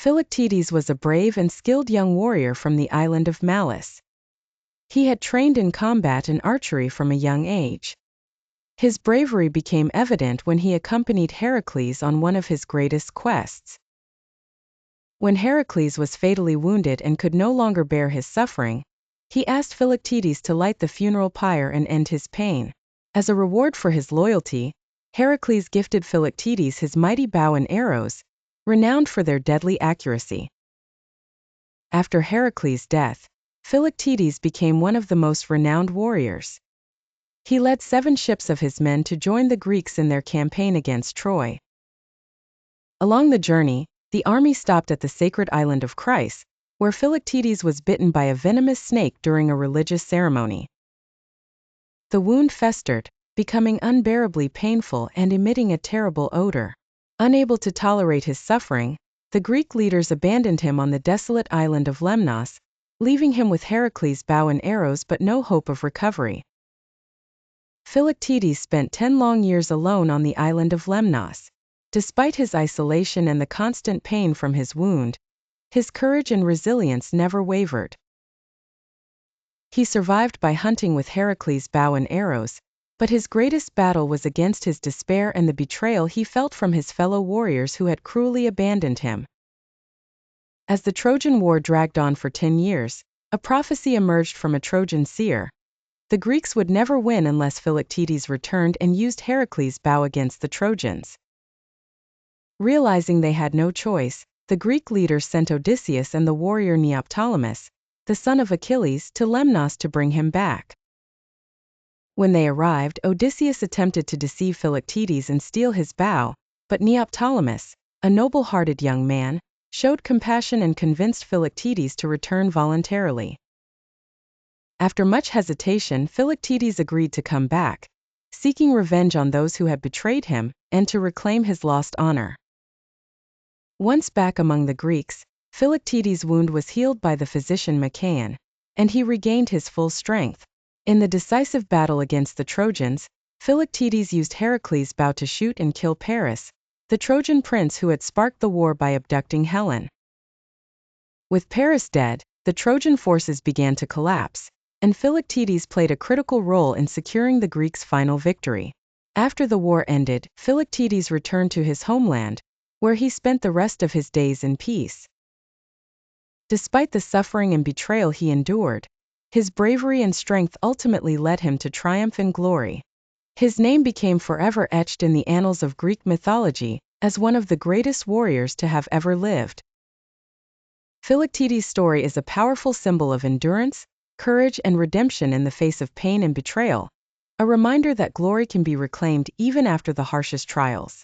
Philoctetes was a brave and skilled young warrior from the island of Malice. He had trained in combat and archery from a young age. His bravery became evident when he accompanied Heracles on one of his greatest quests. When Heracles was fatally wounded and could no longer bear his suffering, he asked Philoctetes to light the funeral pyre and end his pain. As a reward for his loyalty, Heracles gifted Philoctetes his mighty bow and arrows, renowned for their deadly accuracy. After Heracles' death, Philoctetes became one of the most renowned warriors. He led 7 ships of his men to join the Greeks in their campaign against Troy. Along the journey, the army stopped at the sacred island of Chryse, where Philoctetes was bitten by a venomous snake during a religious ceremony. The wound festered, becoming unbearably painful and emitting a terrible odor. Unable to tolerate his suffering, the Greek leaders abandoned him on the desolate island of Lemnos, leaving him with Heracles' bow and arrows but no hope of recovery. Philoctetes spent 10 long years alone on the island of Lemnos. Despite his isolation and the constant pain from his wound, his courage and resilience never wavered. He survived by hunting with Heracles' bow and arrows, but his greatest battle was against his despair and the betrayal he felt from his fellow warriors who had cruelly abandoned him. As the Trojan War dragged on for 10 years, a prophecy emerged from a Trojan seer. The Greeks would never win unless Philoctetes returned and used Heracles' bow against the Trojans. Realizing they had no choice, the Greek leaders sent Odysseus and the warrior Neoptolemus, the son of Achilles, to Lemnos to bring him back. When they arrived, Odysseus attempted to deceive Philoctetes and steal his bow, but Neoptolemus, a noble-hearted young man, showed compassion and convinced Philoctetes to return voluntarily. After much hesitation, Philoctetes agreed to come back, seeking revenge on those who had betrayed him, and to reclaim his lost honor. Once back among the Greeks, Philoctetes' wound was healed by the physician Machaon, and he regained his full strength. In the decisive battle against the Trojans, Philoctetes used Heracles' bow to shoot and kill Paris, the Trojan prince who had sparked the war by abducting Helen. With Paris dead, the Trojan forces began to collapse, and Philoctetes played a critical role in securing the Greeks' final victory. After the war ended, Philoctetes returned to his homeland, where he spent the rest of his days in peace. Despite the suffering and betrayal he endured, his bravery and strength ultimately led him to triumph and glory. His name became forever etched in the annals of Greek mythology, as one of the greatest warriors to have ever lived. Philoctetes' story is a powerful symbol of endurance, courage, and redemption in the face of pain and betrayal, a reminder that glory can be reclaimed even after the harshest trials.